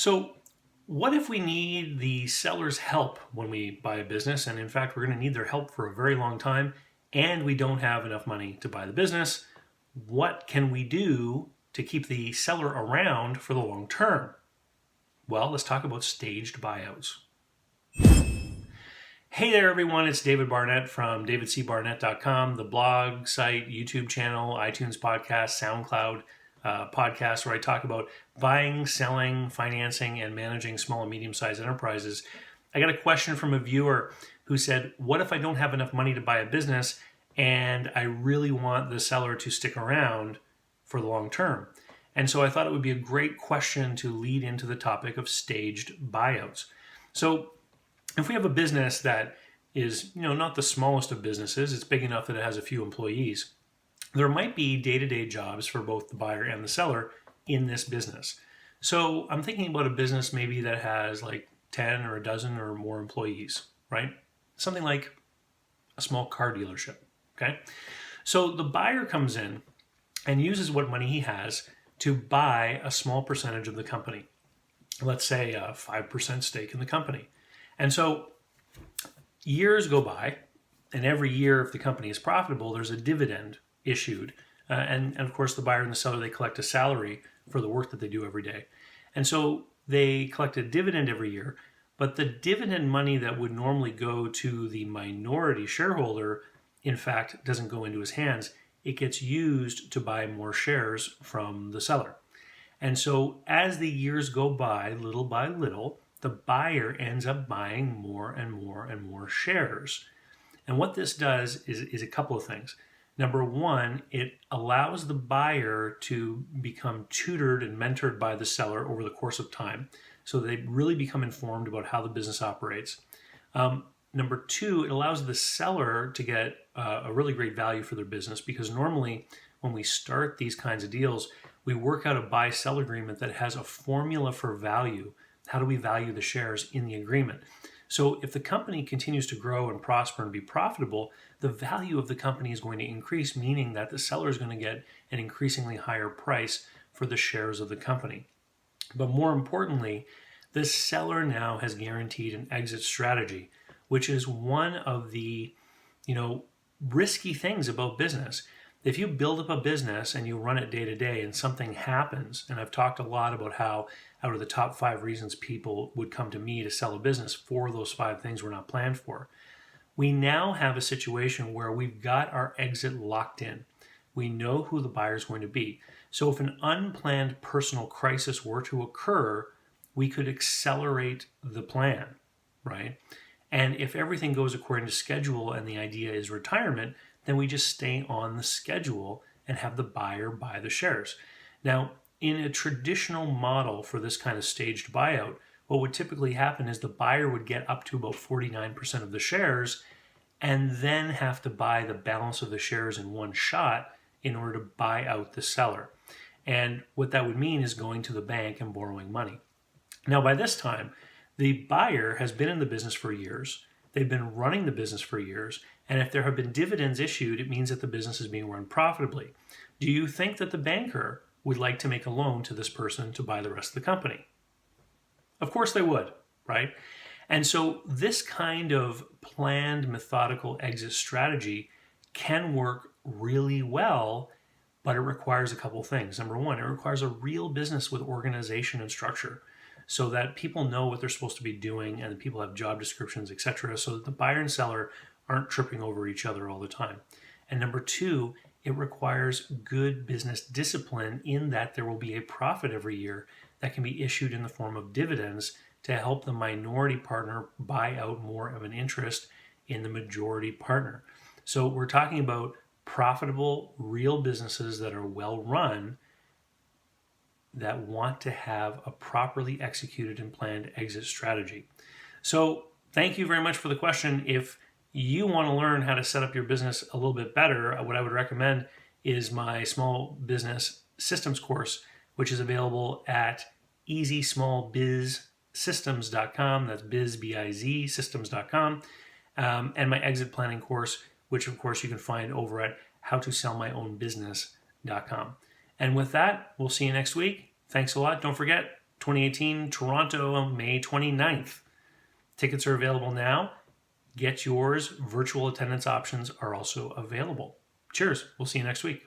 So, what if we need the seller's help when we buy a business? And in fact, we're going to need their help for a very long time, and we don't have enough money to buy the business. What can we do to keep the seller around for the long term? Well, let's talk about staged buyouts. Hey there, everyone. It's David Barnett from davidcbarnett.com, the blog, site, YouTube channel, iTunes podcast, SoundCloud podcast, where I talk about buying, selling, financing, and managing small and medium-sized enterprises. I got a question from a viewer who said, what if I don't have enough money to buy a business and I really want the seller to stick around for the long term? And so I thought it would be a great question to lead into the topic of staged buyouts. So if we have a business that is, not the smallest of businesses, it's big enough that it has a few employees, there might be day-to-day jobs for both the buyer and the seller in this business. So I'm thinking about a business maybe that has like 10 or a dozen or more employees, right? Something like a small car dealership, okay? So the buyer comes in and uses what money he has to buy a small percentage of the company. Let's say a 5% stake in the company. And so years go by, and every year if the company is profitable, there's a dividend issued. And of course, the buyer and the seller, they collect a salary for the work that they do every day. And so they collect a dividend every year, but the dividend money that would normally go to the minority shareholder, in fact, doesn't go into his hands. It gets used to buy more shares from the seller. And so as the years go by little, the buyer ends up buying more and more and more shares. And what this does is a couple of things. Number one, it allows the buyer to become tutored and mentored by the seller over the course of time, so they really become informed about how the business operates. Number two, it allows the seller to get a really great value for their business, because normally when we start these kinds of deals, we work out a buy-sell agreement that has a formula for value. How do we value the shares in the agreement? So if the company continues to grow and prosper and be profitable, the value of the company is going to increase, meaning that the seller is going to get an increasingly higher price for the shares of the company. But more importantly, the seller now has guaranteed an exit strategy, which is one of the, risky things about business. If you build up a business and you run it day to day and something happens, and I've talked a lot about how out of the top 5 reasons people would come to me to sell a business, 4 of those 5 things were not planned for. We now have a situation where we've got our exit locked in. We know who the buyer is going to be. So if an unplanned personal crisis were to occur, we could accelerate the plan, right? And if everything goes according to schedule and the idea is retirement, then we just stay on the schedule and have the buyer buy the shares. Now, in a traditional model for this kind of staged buyout, what would typically happen is the buyer would get up to about 49% of the shares and then have to buy the balance of the shares in one shot in order to buy out the seller. And what that would mean is going to the bank and borrowing money. Now, by this time, the buyer has been in the business for years. They've been running the business for years. And if there have been dividends issued, it means that the business is being run profitably. Do you think that the banker would like to make a loan to this person to buy the rest of the company? Of course they would, right? And so this kind of planned, methodical exit strategy can work really well, but it requires a couple things. Number one, it requires a real business with organization and structure, so that people know what they're supposed to be doing and that people have job descriptions, etc., so that the buyer and seller aren't tripping over each other all the time. And number two, it requires good business discipline, in that there will be a profit every year that can be issued in the form of dividends to help the minority partner buy out more of an interest in the majority partner. So we're talking about profitable, real businesses that are well run, that want to have a properly executed and planned exit strategy. So thank you very much for the question. If you want to learn how to set up your business a little bit better, what I would recommend is my small business systems course, which is available at easysmallbizsystems.com. That's biz, B-I-Z, systems.com. And my exit planning course, which of course you can find over at howtosellmyownbusiness.com. And with that, we'll see you next week. Thanks a lot. Don't forget, 2018, Toronto, May 29th. Tickets are available now. Get yours. Virtual attendance options are also available. Cheers. We'll see you next week.